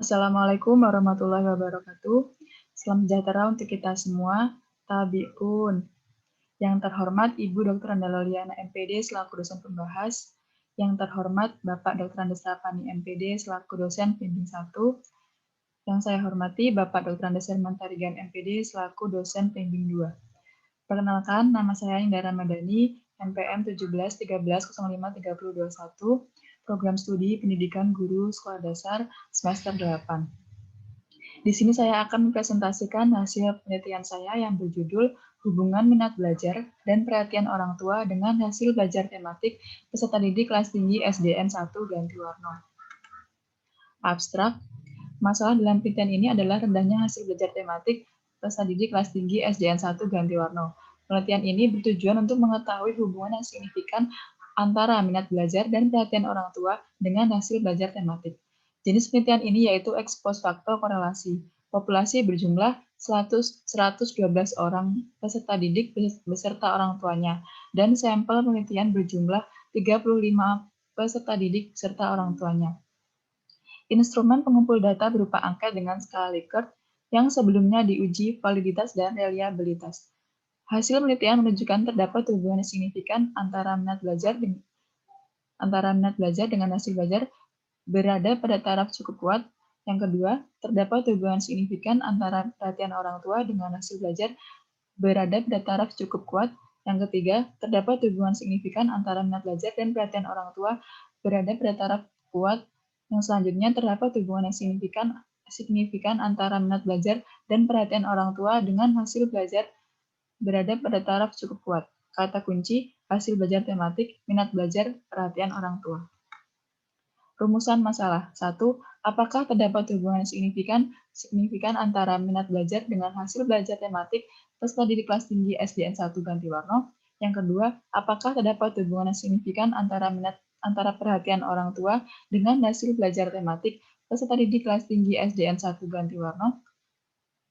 Assalamualaikum warahmatullahi wabarakatuh. Salam sejahtera untuk kita semua. Tabiun. Yang terhormat Ibu Dr. Anda Loliana MPD selaku dosen pembahas. Yang terhormat Bapak Dr. Andes Rapani MPD selaku dosen pembimbing 1. Yang saya hormati Bapak Dr. Andes Herman Tarigan MPD selaku dosen pembimbing 2. Perkenalkan, nama saya Indra Ramadhani, NPM 1713053021, Program Studi Pendidikan Guru Sekolah Dasar semester 8. Di sini saya akan mempresentasikan hasil penelitian saya yang berjudul Hubungan Minat Belajar dan Perhatian Orang Tua dengan Hasil Belajar Tematik Peserta Didik Kelas Tinggi SDN 1 Ganti Warna. Abstrak, masalah dalam penelitian ini adalah rendahnya hasil belajar tematik peserta didik kelas tinggi SDN 1 Ganti Warna. Penelitian ini bertujuan untuk mengetahui hubungan yang signifikan antara minat belajar dan perhatian orang tua dengan hasil belajar tematik. Jenis penelitian ini yaitu ex post facto korelasi. Populasi berjumlah 112 orang peserta didik beserta orang tuanya, dan sampel penelitian berjumlah 35 peserta didik beserta orang tuanya. Instrumen pengumpul data berupa angket dengan skala Likert yang sebelumnya diuji validitas dan reliabilitas. Hasil penelitian menunjukkan terdapat hubungan signifikan antara minat belajar dengan hasil belajar berada pada taraf cukup kuat. Yang kedua, terdapat hubungan signifikan antara perhatian orang tua dengan hasil belajar berada pada taraf cukup kuat. Yang ketiga, terdapat hubungan signifikan antara minat belajar dan perhatian orang tua berada pada taraf kuat. Yang selanjutnya, terdapat hubungan yang signifikan antara minat belajar dan perhatian orang tua dengan hasil belajar berada pada taraf cukup kuat. Kata kunci, hasil belajar tematik, minat belajar, perhatian orang tua. Rumusan masalah. 1. Apakah terdapat hubungan signifikan antara minat belajar dengan hasil belajar tematik peserta didik kelas tinggi SDN 1 Ganti Warna? Yang kedua, apakah terdapat hubungan signifikan antara perhatian orang tua dengan hasil belajar tematik peserta didik kelas tinggi SDN 1 Ganti Warna?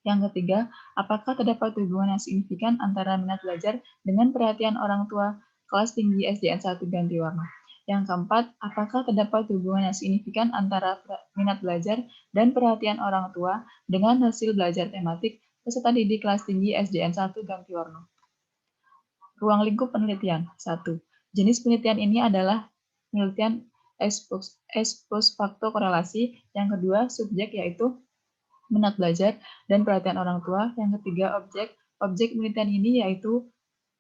Yang ketiga, apakah terdapat hubungan yang signifikan antara minat belajar dengan perhatian orang tua kelas tinggi SDN 1 Ganti Warna? Yang keempat, apakah terdapat hubungan yang signifikan antara minat belajar dan perhatian orang tua dengan hasil belajar tematik peserta didik kelas tinggi SDN 1 Ganti Warna? Ruang lingkup penelitian. 1. Jenis penelitian ini adalah penelitian ex post facto korelasi. Yang kedua, subjek yaitu minat belajar dan perhatian orang tua. Yang ketiga, objek penelitian ini yaitu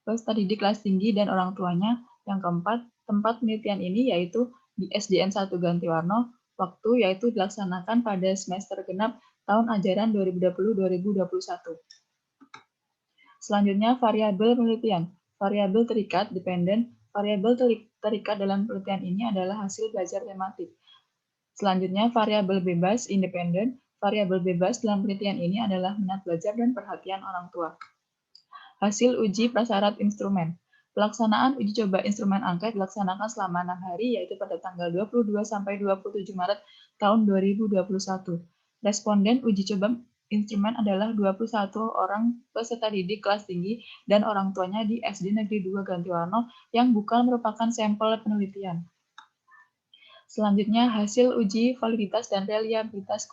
peserta didik kelas tinggi dan orang tuanya. Yang keempat, tempat penelitian ini yaitu di SDN 1 Ganti Warna, waktu yaitu dilaksanakan pada semester genap tahun ajaran 2020-2021. Selanjutnya, variabel penelitian. Variabel terikat, dependent. Variabel terikat dalam penelitian ini adalah hasil belajar tematik. Selanjutnya, variabel bebas, independen. Variabel bebas dalam penelitian ini adalah minat belajar dan perhatian orang tua. Hasil uji prasyarat instrumen. Pelaksanaan uji coba instrumen angket dilaksanakan selama 6 hari, yaitu pada tanggal 22 sampai 27 Maret tahun 2021. Responden uji coba instrumen adalah 21 orang peserta didik kelas tinggi dan orang tuanya di SD Negeri 2 Ganti Warna yang bukan merupakan sampel penelitian. Selanjutnya, hasil uji validitas dan reliabilitas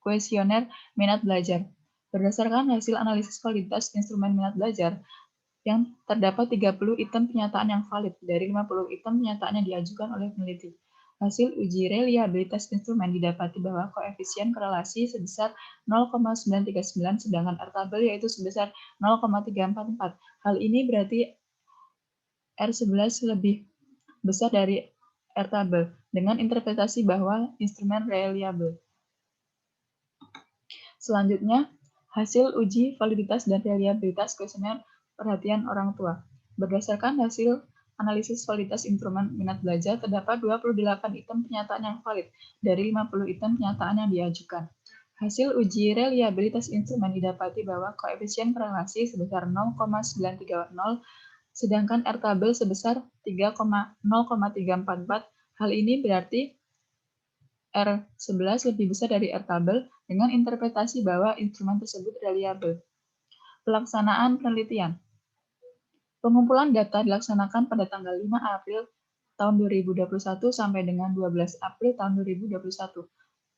kuesioner minat belajar. Berdasarkan hasil analisis validitas instrumen minat belajar, yang terdapat 30 item pernyataan yang valid dari 50 item pernyataan yang diajukan oleh peneliti. Hasil uji reliabilitas instrumen didapati bahwa koefisien korelasi sebesar 0,939, sedangkan R tabel yaitu sebesar 0,344. Hal ini berarti R11 lebih besar dari R tabel, dengan interpretasi bahwa instrumen reliable. Selanjutnya, hasil uji validitas dan reliabilitas kuesioner perhatian orang tua. Berdasarkan hasil analisis validitas instrumen minat belajar, terdapat 28 item pernyataan yang valid dari 50 item pernyataan yang diajukan. Hasil uji reliabilitas instrumen didapati bahwa koefisien korelasi sebesar 0,930, sedangkan R tabel sebesar 0,344. Hal ini berarti R11 lebih besar dari R tabel dengan interpretasi bahwa instrumen tersebut reliable. Pelaksanaan penelitian. Pengumpulan data dilaksanakan pada tanggal 5 April tahun 2021 sampai dengan 12 April tahun 2021.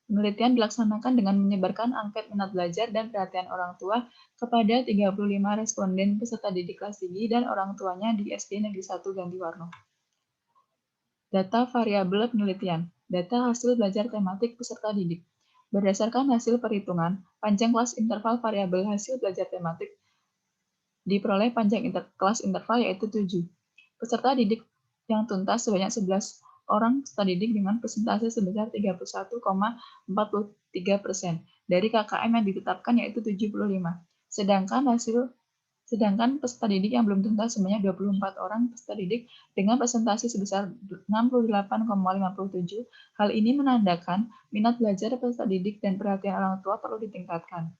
Penelitian dilaksanakan dengan menyebarkan angket minat belajar dan perhatian orang tua kepada 35 responden peserta didik kelas tinggi dan orang tuanya di SD Negeri 1 Gantiwarno. Data variabel penelitian. Data hasil belajar tematik peserta didik. Berdasarkan hasil perhitungan, panjang kelas interval variabel hasil belajar tematik diperoleh panjang kelas interval yaitu 7. Peserta didik yang tuntas sebanyak 11 orang peserta didik dengan persentase sebesar 31,43% dari KKM yang ditetapkan yaitu 75. Sedangkan peserta didik yang belum tuntas sebanyak 24 orang peserta didik dengan presentasi sebesar 68,57. Hal ini menandakan minat belajar peserta didik dan perhatian orang tua perlu ditingkatkan.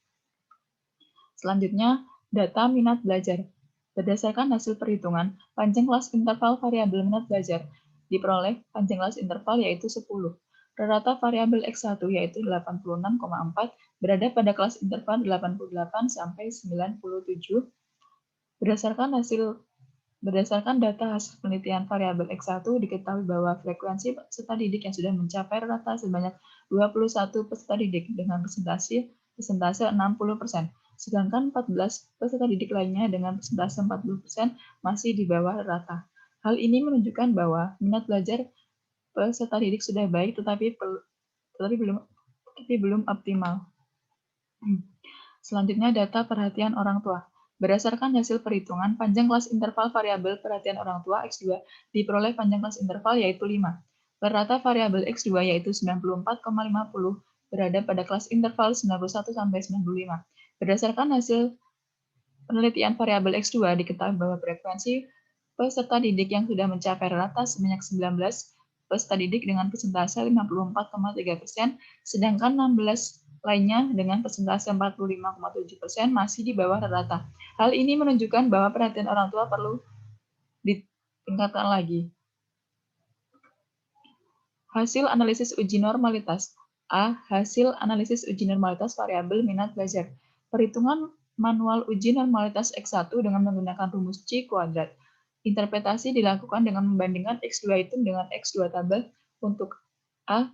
Selanjutnya, data minat belajar. Berdasarkan hasil perhitungan, panjang kelas interval variabel minat belajar diperoleh panjang kelas interval yaitu 10. Rata variabel X1 yaitu 86,4 berada pada kelas interval 88 sampai 97. Berdasarkan data hasil penelitian variabel X1 diketahui bahwa frekuensi peserta didik yang sudah mencapai rata sebanyak 21 peserta didik dengan persentase 60%, sedangkan 14 peserta didik lainnya dengan persentase 40% masih di bawah rata. Hal ini menunjukkan bahwa minat belajar peserta didik sudah baik tetapi belum optimal. Selanjutnya data perhatian orang tua. Berdasarkan hasil perhitungan, panjang kelas interval variabel perhatian orang tua X2 diperoleh panjang kelas interval yaitu 5. Rata variabel X2 yaitu 94,50 berada pada kelas interval 91 sampai 95. Berdasarkan hasil penelitian variabel X2 diketahui bahwa frekuensi peserta didik yang sudah mencapai rata sebanyak 19 peserta didik dengan persentase 54,3%, sedangkan 16 lainnya dengan persentase 45,7% masih di bawah rata. Hal ini menunjukkan bahwa perhatian orang tua perlu ditingkatkan lagi. Hasil analisis uji normalitas. A. Hasil analisis uji normalitas variabel minat belajar. Perhitungan manual uji normalitas X1 dengan menggunakan rumus C kuadrat. Interpretasi dilakukan dengan membandingkan X2 hitung dengan X2 tabel untuk A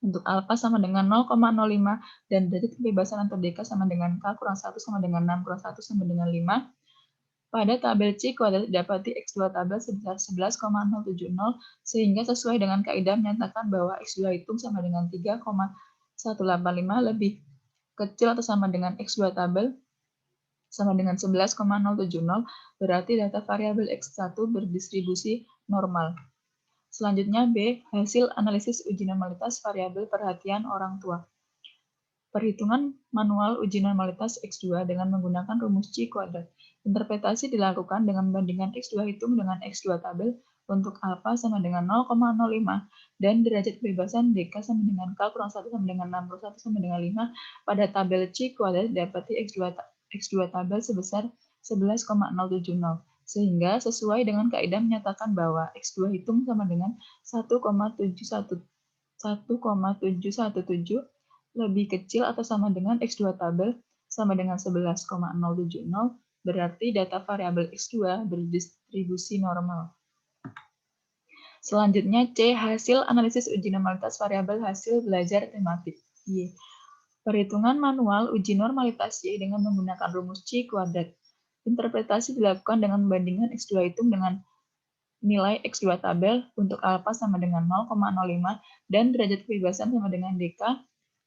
untuk alfa sama dengan 0,05 dan derajat kebebasan antar DK sama dengan K kurang 1 sama dengan 6 kurang 1 sama dengan 5. Pada tabel C kuadrat didapati X2 tabel sebesar 11,070 sehingga sesuai dengan kaidah menyatakan bahwa X2 hitung sama dengan 3,185 lebih kecil atau sama dengan X2 tabel sama dengan 11,070 berarti data variabel X1 berdistribusi normal. Selanjutnya B. Hasil analisis uji normalitas variabel perhatian orang tua. Perhitungan manual uji normalitas X2 dengan menggunakan rumus C kuadrat. Interpretasi dilakukan dengan membandingkan X2 hitung dengan X2 tabel untuk alfa sama dengan 0,05 dan derajat kebebasan DK sama dengan K kurang 1 sama dengan 6 kurang 1 sama dengan 5. Pada tabel C kuadrat didapati X2 tabel sebesar 11,070. Sehingga sesuai dengan kaidah menyatakan bahwa X2 hitung sama dengan 1,717 lebih kecil atau sama dengan X2 tabel sama dengan 11,070, berarti data variabel X2 berdistribusi normal. Selanjutnya C. Hasil analisis uji normalitas variabel hasil belajar tematik. Y. Perhitungan manual uji normalitas Y dengan menggunakan rumus C kuadrat. Interpretasi dilakukan dengan membandingkan X2 hitung dengan nilai X2 tabel untuk alfa sama dengan 0,05 dan derajat kebebasan sama dengan DK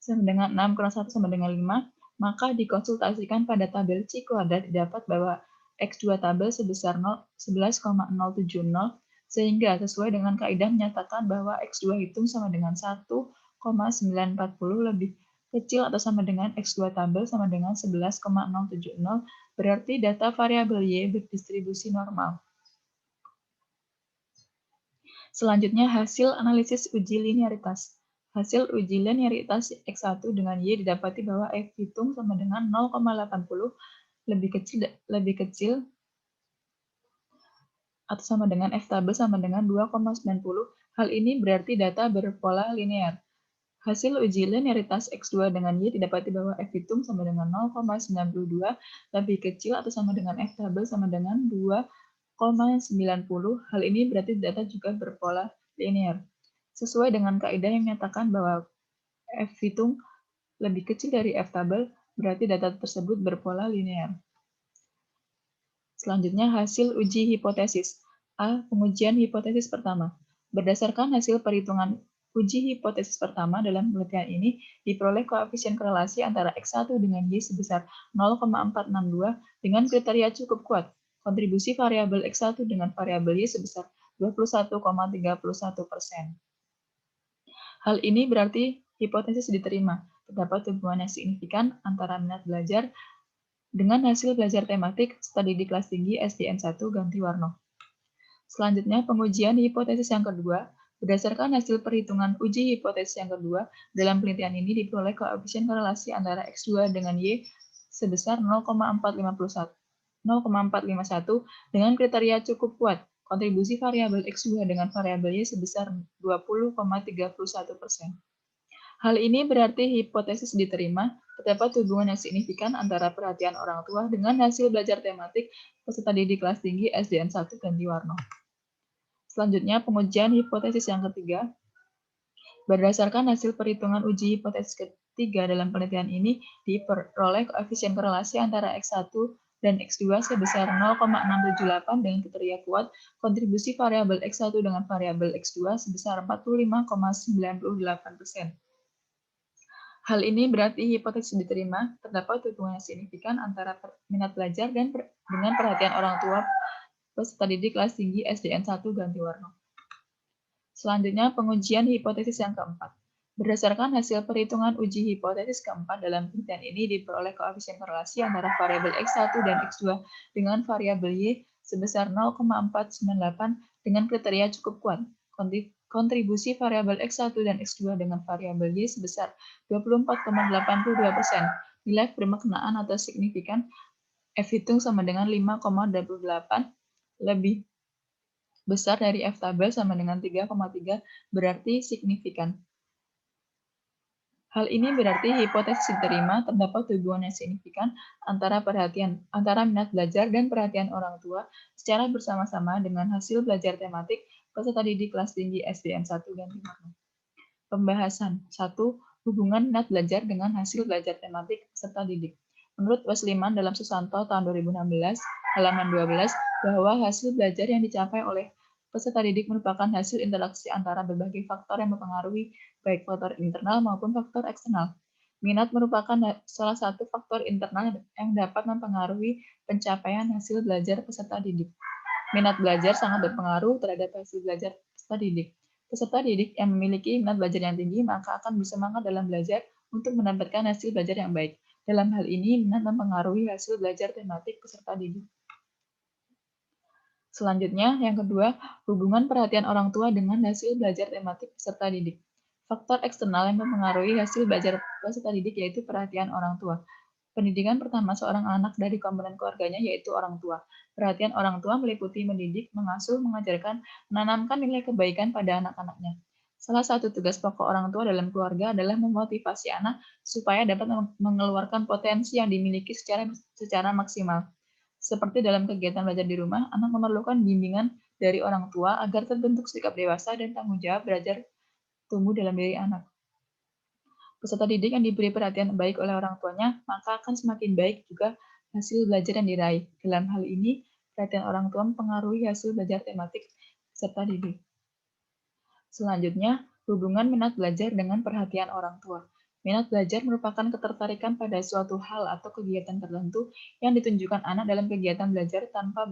sama dengan 6 kurang 1 sama dengan 5, maka dikonsultasikan pada tabel C kuadrat didapat bahwa X2 tabel sebesar 11,070 sehingga sesuai dengan kaidah menyatakan bahwa X2 hitung sama dengan 1,940 lebih kecil atau sama dengan X2 tabel sama dengan 11,070, berarti data variabel Y berdistribusi normal. Selanjutnya hasil analisis uji linearitas. Hasil uji linearitas X1 dengan Y didapati bahwa F hitung sama dengan 0,80 lebih kecil atau sama dengan F tabel sama dengan 2,90. Hal ini berarti data berpola linear. Hasil uji linearitas X2 dengan Y didapati bahwa F hitung sama dengan 0,92 lebih kecil atau sama dengan F tabel sama dengan 2,90. Hal ini berarti data juga berpola linear. Sesuai dengan kaidah yang menyatakan bahwa F hitung lebih kecil dari F tabel, berarti data tersebut berpola linear. Selanjutnya, hasil uji hipotesis. A. Pengujian hipotesis pertama. Berdasarkan hasil perhitungan uji hipotesis pertama dalam penelitian ini, diperoleh koefisien korelasi antara X1 dengan Y sebesar 0,462 dengan kriteria cukup kuat. Kontribusi variabel X1 dengan variabel Y sebesar 21,31%. Hal ini berarti hipotesis diterima. Terdapat hubungan yang signifikan antara minat belajar dengan hasil belajar tematik studi di kelas tinggi SDN1 ganti warna. Selanjutnya, pengujian hipotesis yang kedua. Berdasarkan hasil perhitungan uji hipotesis yang kedua, dalam penelitian ini diperoleh koefisien korelasi antara X2 dengan Y sebesar 0,451 dengan kriteria cukup kuat. Kontribusi variabel X2 dengan variabel Y sebesar 20,31%. Hal ini berarti hipotesis diterima, terdapat hubungan yang signifikan antara perhatian orang tua dengan hasil belajar tematik peserta didik kelas tinggi SDN1 ganti warna. Selanjutnya, pengujian hipotesis yang ketiga. Berdasarkan hasil perhitungan uji hipotesis ketiga dalam penelitian ini, diperoleh koefisien korelasi antara X1 dan X2 sebesar 0,678 dengan kriteria kuat, kontribusi variabel X1 dengan variabel X2 sebesar 45,98%. Hal ini berarti hipotesis diterima, terdapat hubungan yang signifikan antara minat belajar dengan perhatian orang tua peserta didik kelas tinggi SDN1 ganti warna. Selanjutnya, pengujian hipotesis yang keempat. Berdasarkan hasil perhitungan uji hipotesis keempat dalam penelitian ini diperoleh koefisien korelasi antara variabel X1 dan X2 dengan variabel Y sebesar 0,498 dengan kriteria cukup kuat. Kontribusi variabel X1 dan X2 dengan variabel Y sebesar 24,82%. Nilai bermaknaan atau signifikan F hitung sama dengan 5,28 lebih besar dari F tabel sama dengan 3,3 berarti signifikan. Hal ini berarti hipotesis diterima, terdapat hubungan yang signifikan antara minat belajar dan perhatian orang tua secara bersama-sama dengan hasil belajar tematik peserta didik kelas tinggi SDN1 ganti warna. Pembahasan 1. Hubungan minat belajar dengan hasil belajar tematik peserta didik. Menurut Wesliman dalam Susanto tahun 2016, halaman 12, bahwa hasil belajar yang dicapai oleh peserta didik merupakan hasil interaksi antara berbagai faktor yang mempengaruhi baik faktor internal maupun faktor eksternal. Minat merupakan salah satu faktor internal yang dapat mempengaruhi pencapaian hasil belajar peserta didik. Minat belajar sangat berpengaruh terhadap hasil belajar peserta didik. Peserta didik yang memiliki minat belajar yang tinggi maka akan bersemangat dalam belajar untuk mendapatkan hasil belajar yang baik. Dalam hal ini, minat mempengaruhi hasil belajar tematik peserta didik. Selanjutnya, yang kedua, hubungan perhatian orang tua dengan hasil belajar tematik peserta didik. Faktor eksternal yang mempengaruhi hasil belajar peserta didik yaitu perhatian orang tua. Pendidikan pertama seorang anak dari komponen keluarganya yaitu orang tua. Perhatian orang tua meliputi mendidik, mengasuh, mengajarkan, menanamkan nilai kebaikan pada anak-anaknya. Salah satu tugas pokok orang tua dalam keluarga adalah memotivasi anak supaya dapat mengeluarkan potensi yang dimiliki secara maksimal. Seperti dalam kegiatan belajar di rumah, anak memerlukan bimbingan dari orang tua agar terbentuk sikap dewasa dan tanggung jawab belajar tumbuh dalam diri anak. Peserta didik yang diberi perhatian baik oleh orang tuanya, maka akan semakin baik juga hasil belajar yang diraih. Dalam hal ini, perhatian orang tua mempengaruhi hasil belajar tematik peserta didik. Selanjutnya, hubungan minat belajar dengan perhatian orang tua. Minat belajar merupakan ketertarikan pada suatu hal atau kegiatan tertentu yang ditunjukkan anak dalam kegiatan belajar tanpa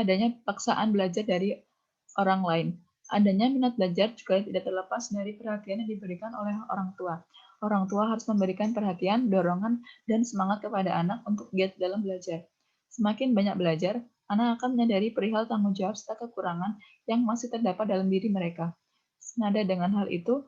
adanya paksaan belajar dari orang lain. Adanya minat belajar juga tidak terlepas dari perhatian yang diberikan oleh orang tua. Orang tua harus memberikan perhatian, dorongan, dan semangat kepada anak untuk giat dalam belajar. Semakin banyak belajar, anak akan menyadari perihal tanggung jawab serta kekurangan yang masih terdapat dalam diri mereka. Senada dengan hal itu,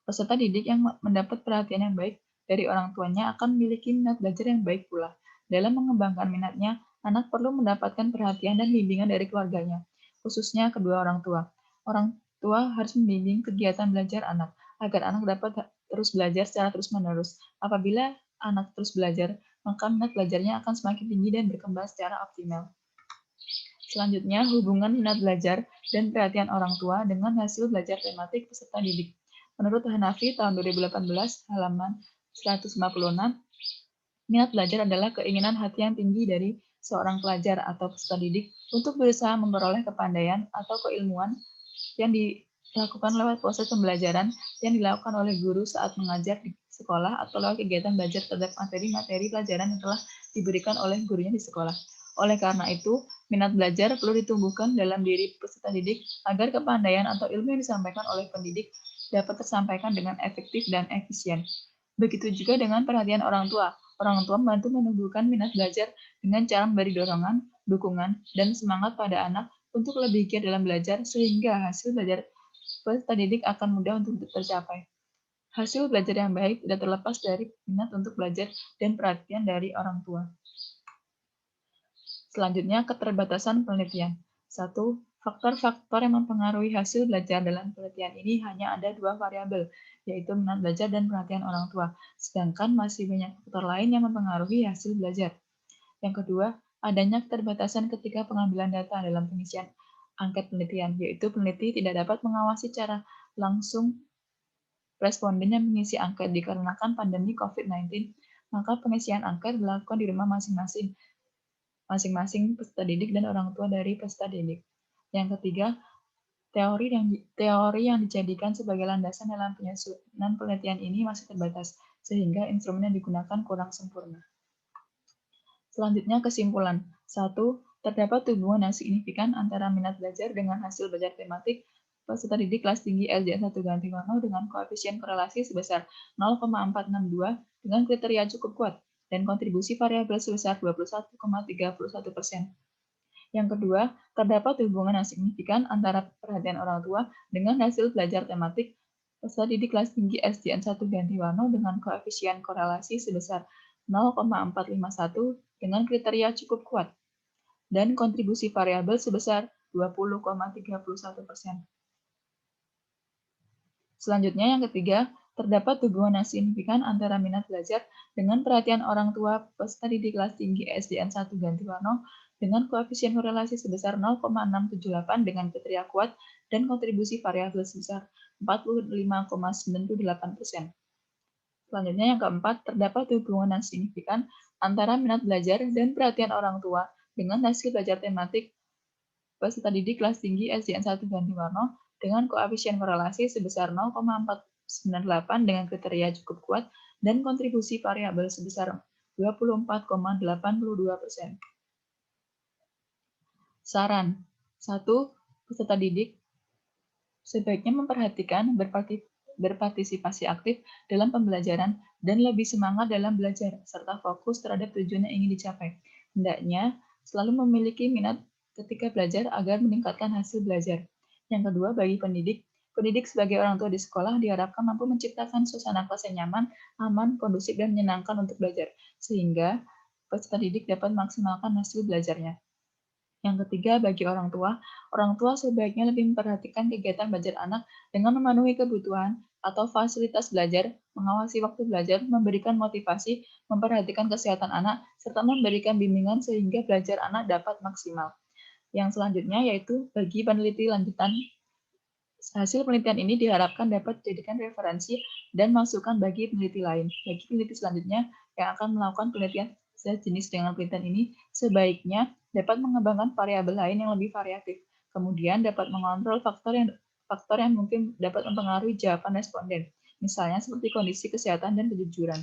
peserta didik yang mendapat perhatian yang baik dari orang tuanya akan memiliki minat belajar yang baik pula. Dalam mengembangkan minatnya, anak perlu mendapatkan perhatian dan bimbingan dari keluarganya, khususnya kedua orang tua. Orang tua harus membimbing kegiatan belajar anak, agar anak dapat terus belajar secara terus-menerus. Apabila anak terus belajar, maka minat belajarnya akan semakin tinggi dan berkembang secara optimal. Selanjutnya, hubungan minat belajar dan perhatian orang tua dengan hasil belajar tematik peserta didik. Menurut Hanafi tahun 2018, halaman 156, minat belajar adalah keinginan hati yang tinggi dari seorang pelajar atau peserta didik untuk berusaha memperoleh kepandaian atau keilmuan yang dilakukan lewat proses pembelajaran yang dilakukan oleh guru saat mengajar di sekolah atau lewat kegiatan belajar terhadap materi-materi pelajaran yang telah diberikan oleh gurunya di sekolah. Oleh karena itu, minat belajar perlu ditumbuhkan dalam diri peserta didik agar kepandaian atau ilmu yang disampaikan oleh pendidik dapat tersampaikan dengan efektif dan efisien. Begitu juga dengan perhatian orang tua. Orang tua membantu menumbuhkan minat belajar dengan cara memberi dorongan, dukungan, dan semangat pada anak untuk lebih giat dalam belajar sehingga hasil belajar peserta didik akan mudah untuk tercapai. Hasil belajar yang baik tidak terlepas dari minat untuk belajar dan perhatian dari orang tua. Selanjutnya, keterbatasan penelitian. 1. Faktor-faktor yang mempengaruhi hasil belajar dalam penelitian ini hanya ada 2 variabel, yaitu minat belajar dan perhatian orang tua. Sedangkan masih banyak faktor lain yang mempengaruhi hasil belajar. Yang kedua, adanya keterbatasan ketika pengambilan data dalam pengisian angket penelitian, yaitu peneliti tidak dapat mengawasi secara langsung responden yang mengisi angket dikarenakan pandemi COVID-19, maka pengisian angket dilakukan di rumah masing-masing peserta didik dan orang tua dari peserta didik. Yang ketiga, teori yang dijadikan sebagai landasan dalam penyusunan penelitian ini masih terbatas, sehingga instrumen yang digunakan kurang sempurna. Selanjutnya, kesimpulan. 1. Terdapat hubungan yang signifikan antara minat belajar dengan hasil belajar tematik peserta didik kelas tinggi SDN 1 ganti warna dengan koefisien korelasi sebesar 0,462 dengan kriteria cukup kuat dan kontribusi variabel sebesar 21,31%. Yang kedua, terdapat hubungan yang signifikan antara perhatian orang tua dengan hasil belajar tematik peserta didik kelas tinggi SDN 1 ganti warna dengan koefisien korelasi sebesar 0,451 dengan kriteria cukup kuat dan kontribusi variabel sebesar 20,31%. Selanjutnya, yang ketiga, terdapat hubungan yang signifikan antara minat belajar dengan perhatian orang tua peserta didik kelas tinggi SDN 1 ganti warna dengan koefisien korelasi sebesar 0,678 dengan kriteria kuat dan kontribusi variabel sebesar 45,98%. Selanjutnya, yang keempat, terdapat hubungan yang signifikan antara minat belajar dan perhatian orang tua dengan hasil belajar tematik peserta didik kelas tinggi SDN 1 ganti warna dengan koefisien korelasi sebesar 0,498 dengan kriteria cukup kuat dan kontribusi variabel sebesar 24,82%. Saran. 1. Peserta didik sebaiknya memperhatikan berpartisipasi aktif dalam pembelajaran dan lebih semangat dalam belajar, serta fokus terhadap tujuan yang ingin dicapai. Hendaknya selalu memiliki minat ketika belajar agar meningkatkan hasil belajar. Yang kedua, bagi pendidik sebagai orang tua di sekolah diharapkan mampu menciptakan suasana kelas yang nyaman, aman, kondusif, dan menyenangkan untuk belajar, sehingga peserta didik dapat memaksimalkan hasil belajarnya. Yang ketiga, bagi orang tua sebaiknya lebih memperhatikan kegiatan belajar anak dengan memenuhi kebutuhan atau fasilitas belajar, mengawasi waktu belajar, memberikan motivasi, memperhatikan kesehatan anak, serta memberikan bimbingan sehingga belajar anak dapat maksimal. Yang selanjutnya yaitu bagi peneliti lanjutan, hasil penelitian ini diharapkan dapat dijadikan referensi dan masukan bagi peneliti lain. Bagi peneliti selanjutnya yang akan melakukan penelitian sejenis dengan penelitian ini, sebaiknya dapat mengembangkan variabel lain yang lebih variatif. Kemudian dapat mengontrol faktor yang mungkin dapat mempengaruhi jawaban responden, misalnya seperti kondisi kesehatan dan kejujuran.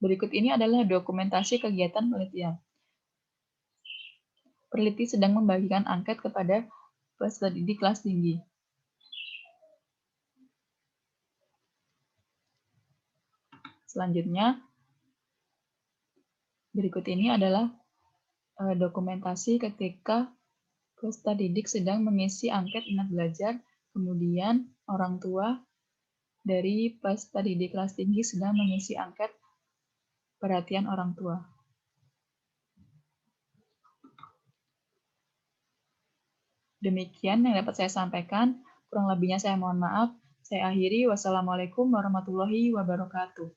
Berikut ini adalah dokumentasi kegiatan penelitian. Peneliti sedang membagikan angket kepada peserta didik kelas tinggi. Selanjutnya, berikut ini adalah dokumentasi ketika peserta didik sedang mengisi angket minat belajar, kemudian orang tua dari peserta didik kelas tinggi sedang mengisi angket perhatian orang tua. Demikian yang dapat saya sampaikan, kurang lebihnya saya mohon maaf. Saya akhiri, wassalamualaikum warahmatullahi wabarakatuh.